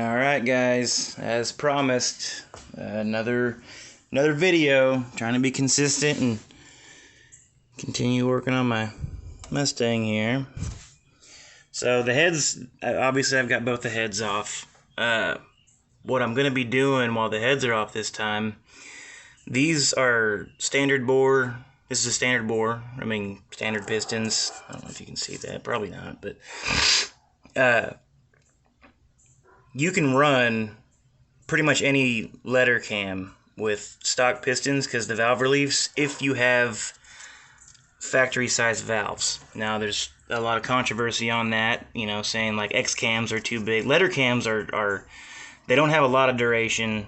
Alright guys, as promised, another video, trying to be consistent and continue working on my Mustang here. So the heads, obviously I've got both the heads off. What I'm going to be doing while the heads are off this time, these are standard bore. This is a standard bore, standard pistons. I don't know if you can see that, probably not, but you can run pretty much any letter cam with stock pistons because the valve reliefs, if you have factory size valves. Now there's a lot of controversy on that, saying like X cams are too big. Letter cams are they don't have a lot of duration,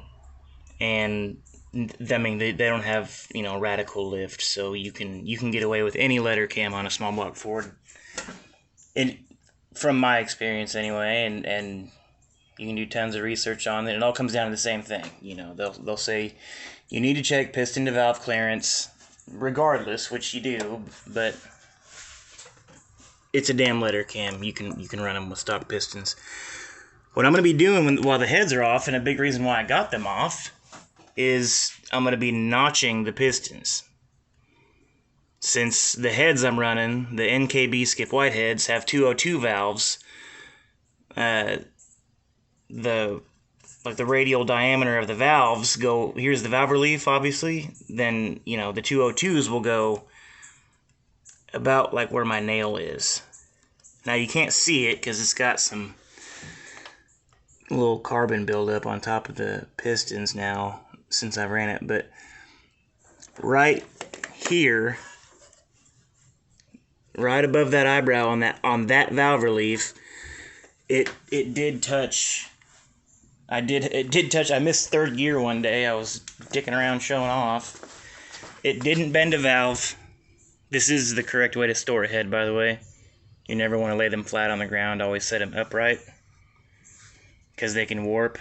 and they don't have radical lift, so you can get away with any letter cam on a small block Ford. And from my experience anyway, and you can do tons of research on it. It all comes down to the same thing. They'll say you need to check piston to valve clearance, regardless, which you do, but it's a damn letter cam. You can run them with stock pistons. What I'm going to be doing while the heads are off, and a big reason why I got them off, is I'm going to be notching the pistons. Since the heads I'm running, the NKB Skip White heads, have 202 valves, the radial diameter of the valves go, here's the valve relief obviously, then the 202s will go about like where my nail is. Now you can't see it because it's got some little carbon buildup on top of the pistons now since I ran it, but right here, right above that eyebrow on that valve relief, it did touch. I missed third gear one day. I was dicking around showing off. It didn't bend a valve. This is the correct way to store a head, by the way. You never want to lay them flat on the ground. Always set them upright, because they can warp.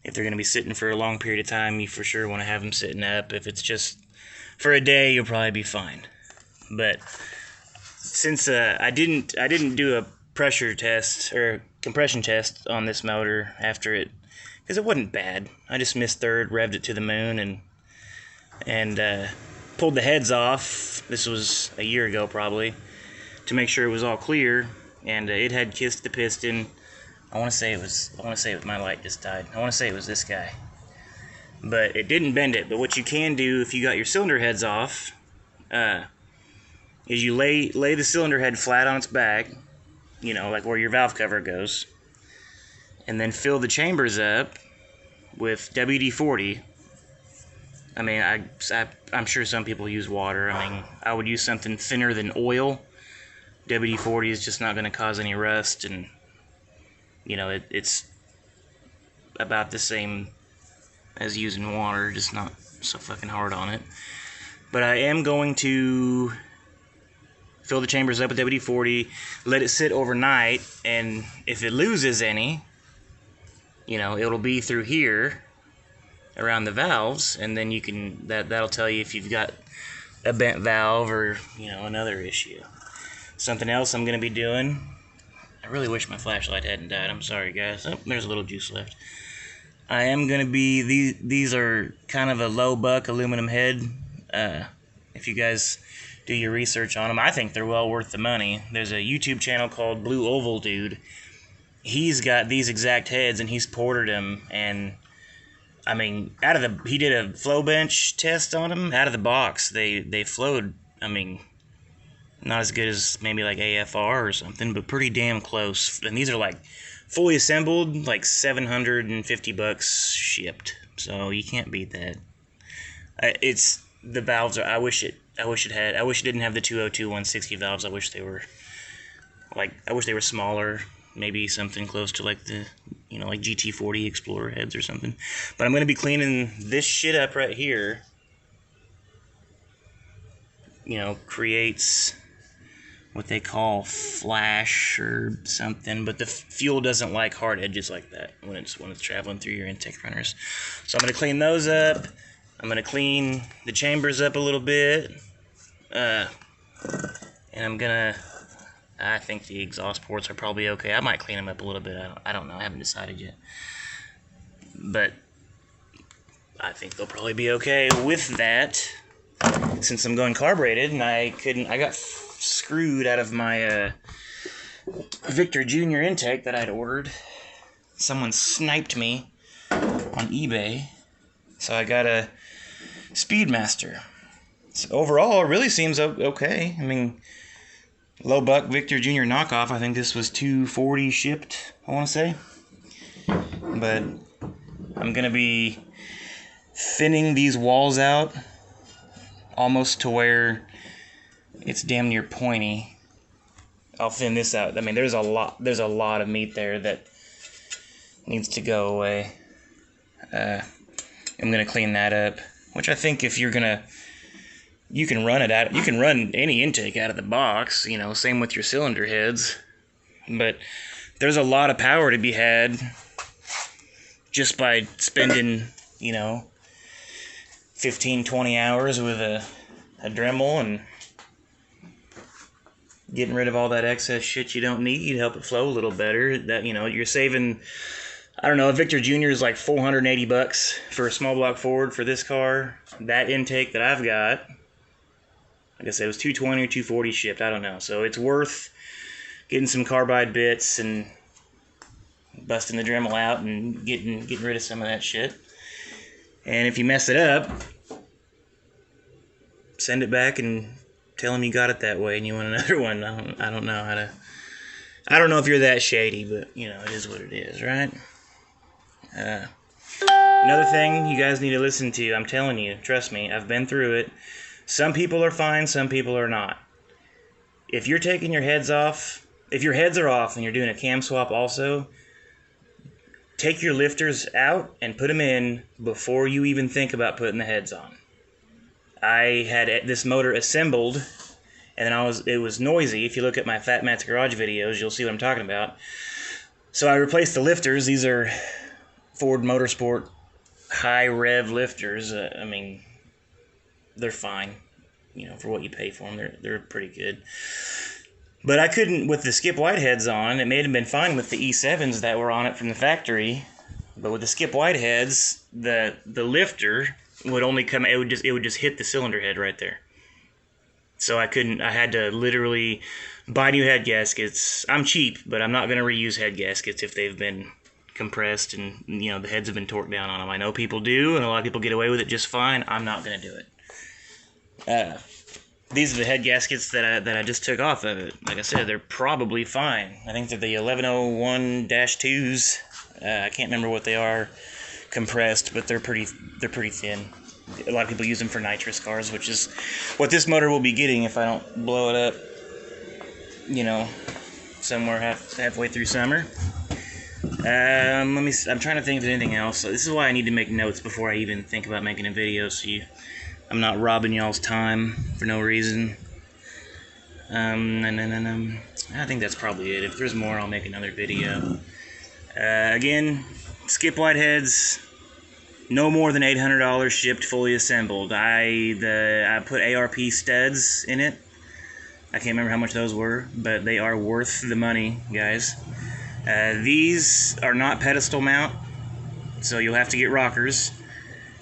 If they're going to be sitting for a long period of time, you for sure want to have them sitting up. If it's just for a day, you'll probably be fine. But since I didn't do a pressure test or compression test on this motor after it, because it wasn't bad. I just missed third, revved it to the moon, and pulled the heads off. This was a year ago probably, to make sure it was all clear, and it had kissed the piston. I want to say it was my light just died. I want to say it was this guy, but it didn't bend it. But what you can do if you got your cylinder heads off, is you lay the cylinder head flat on its back, like where your valve cover goes, and then fill the chambers up with WD-40. I'm sure some people use water. I would use something thinner than oil. WD-40 is just not going to cause any rust, and it's about the same as using water, just not so fucking hard on it. But I am going to fill the chambers up with WD-40, let it sit overnight, and if it loses any, it'll be through here around the valves, and then you can that'll tell you if you've got a bent valve or another issue. Something else I'm going to be doing, I really wish my flashlight hadn't died. I'm sorry guys. Oh, there's a little juice left. I am going to be, these are kind of a low buck aluminum head. If you guys do your research on them, I think they're well worth the money. There's a YouTube channel called Blue Oval Dude. He's got these exact heads, and he's ported them, and he did a flow bench test on them. Out of the box, they flowed, not as good as maybe like AFR or something, but pretty damn close. And these are like fully assembled, like $750 shipped. So you can't beat that. It's the valves are. I wish it didn't have the 202 160 valves. I wish they were smaller. Maybe something close to like the like GT40 Explorer heads or something. But I'm gonna be cleaning this shit up right here. Creates what they call flash or something, but the fuel doesn't like hard edges like that when it's traveling through your intake runners. So I'm going to clean those up. I'm going to clean the chambers up a little bit, and I'm going to I think the exhaust ports are probably okay. I might clean them up a little bit. I don't know. I haven't decided yet. But I think they'll probably be okay with that. Since I'm going carbureted, and I got screwed out of my Victor Jr. intake that I'd ordered. Someone sniped me on eBay. So I got a Speedmaster. So overall, it really seems okay. I mean, low buck Victor Jr. knockoff. I think this was $240 shipped, I want to say. But I'm going to be thinning these walls out almost to where it's damn near pointy. I'll thin this out. I mean, there's a lot of meat there that needs to go away. I'm going to clean that up, which I think if you're going to, you can run it out. You can run any intake out of the box, you know, same with your cylinder heads. But there's a lot of power to be had just by spending, you know, 15, 20 hours with a Dremel and getting rid of all that excess shit you don't need, help it flow a little better. That, you know, you're saving, I don't know, a Victor Jr. is like $480 for a small block Ford for this car. That intake that I've got, like I said, it was $220 or $240 shipped, I don't know. So it's worth getting some carbide bits and busting the Dremel out and getting rid of some of that shit. And if you mess it up, send it back and tell them you got it that way and you want another one. I don't know how to. I don't know if you're that shady, but you know, it is what it is, right? Another thing you guys need to listen to. I'm telling you, trust me, I've been through it. Some people are fine, some people are not. If you're taking your heads off, if your heads are off and you're doing a cam swap also, take your lifters out and put them in before you even think about putting the heads on. I had this motor assembled, and then it was noisy. If you look at my Fat Matt's Garage videos, you'll see what I'm talking about. So I replaced the lifters. These are Ford Motorsport high rev lifters. I mean, they're fine, you know, for what you pay for them. They're pretty good. But I couldn't, with the skip whiteheads on, it may have been fine with the E7s that were on it from the factory, but with the skip whiteheads, the lifter would only come, it would just hit the cylinder head right there. So I had to literally buy new head gaskets. I'm cheap, but I'm not going to reuse head gaskets if they've been compressed and, you know, the heads have been torqued down on them. I know people do, and a lot of people get away with it just fine. I'm not going to do it. These are the head gaskets that I just took off of it. Like I said, they're probably fine. I think they're the 1101-2s. I can't remember what they are compressed, but they're pretty thin. A lot of people use them for nitrous cars, which is what this motor will be getting if I don't blow it up, you know, somewhere halfway through summer. I'm trying to think of anything else. So this is why I need to make notes before I even think about making a video, so I'm not robbing y'all's time for no reason. I think that's probably it. If there's more, I'll make another video. Again, skip whiteheads, no more than $800 shipped, fully assembled. I put ARP studs in it. I can't remember how much those were, but they are worth the money, guys. These are not pedestal mount, so you'll have to get rockers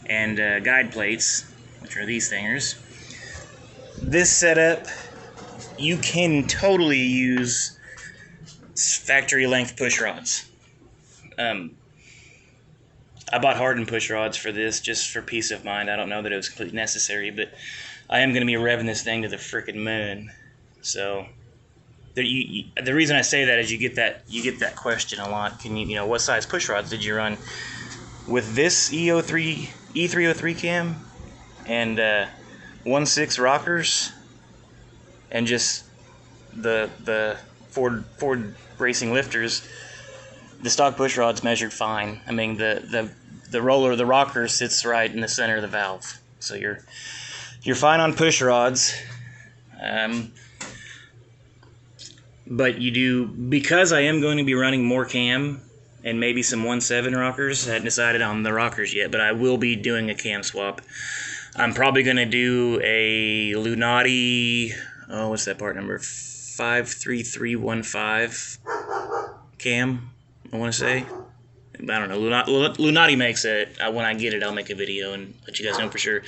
and guide plates, which are these thingers. This setup, you can totally use factory length push rods. I bought hardened push rods for this just for peace of mind. I don't know that it was completely necessary, but I am going to be revving this thing to the frickin' moon. So the reason I say that is you get that question a lot. Can you know what size push rods did you run with this E303 cam and 1.6 rockers and just the Ford racing lifters? The stock push rod's measured fine. I mean, the roller, the rocker sits right in the center of the valve, so you're fine on push rods. But you do, because I am going to be running more cam and maybe some 1.7 rockers. I hadn't decided on the rockers yet, but I will be doing a cam swap. I'm probably going to do a Lunati, what's that part number? 53315 cam, I want to say. I don't know. Lunati makes it. When I get it, I'll make a video and let you guys know for sure.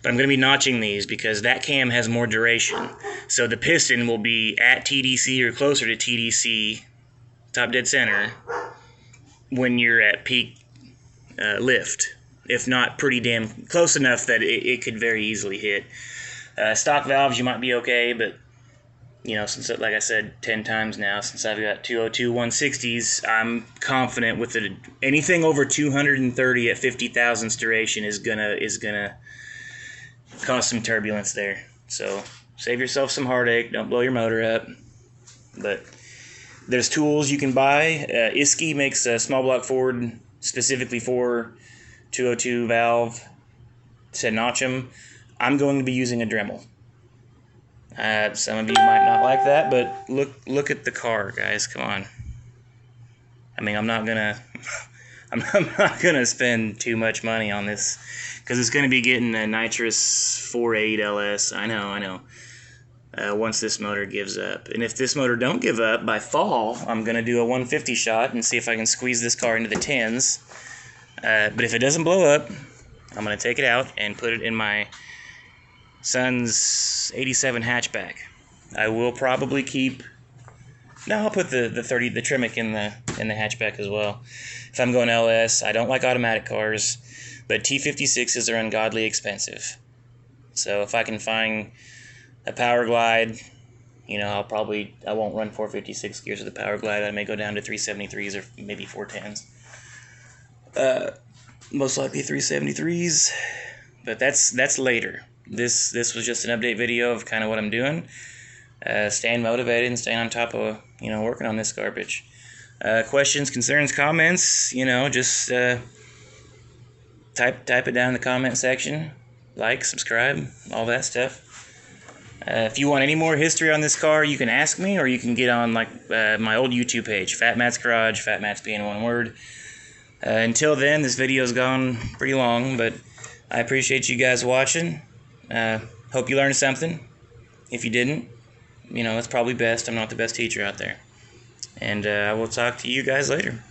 But I'm going to be notching these because that cam has more duration. So the piston will be at TDC or closer to TDC, top dead center, when you're at peak lift. If not, pretty damn close enough that it could very easily hit. Stock valves, you might be okay, but you know, since, like I said 10 times now, since I've got 202 160s, I'm confident with it. Anything over 230 at 50 thousandths duration is gonna cause some turbulence there. So save yourself some heartache. Don't blow your motor up. But there's tools you can buy. Isky makes a small block Ford specifically for 202 valve to notch them. I'm going to be using a Dremel. Some of you might not like that, but look at the car, guys. Come on. I mean, I'm not gonna spend too much money on this because it's gonna be getting a nitrous 4.8 LS. I know. Once this motor gives up, and if this motor don't give up by fall, I'm gonna do a 150 shot and see if I can squeeze this car into the 10s. But if it doesn't blow up, I'm gonna take it out and put it in my son's 87 hatchback. I will probably keep. No, I'll put the Tremec in the hatchback as well. If I'm going LS, I don't like automatic cars, but T56s are ungodly expensive. So if I can find a Power Glide, you know, I won't run 456 gears with the Power Glide. I may go down to 373s or maybe 410s. Most likely 373s, but that's later. This was just an update video of kind of what I'm doing. Staying motivated and staying on top of, you know, working on this garbage. Questions, concerns, comments, you know, just type it down in the comment section. Like, subscribe, all that stuff. If you want any more history on this car, you can ask me, or you can get on like my old YouTube page, Fat Matt's Garage, Fat Matt's being one word. Until then, this video's gone pretty long, but I appreciate you guys watching. Hope you learned something. If you didn't, you know, that's probably best. I'm not the best teacher out there. And I will talk to you guys later.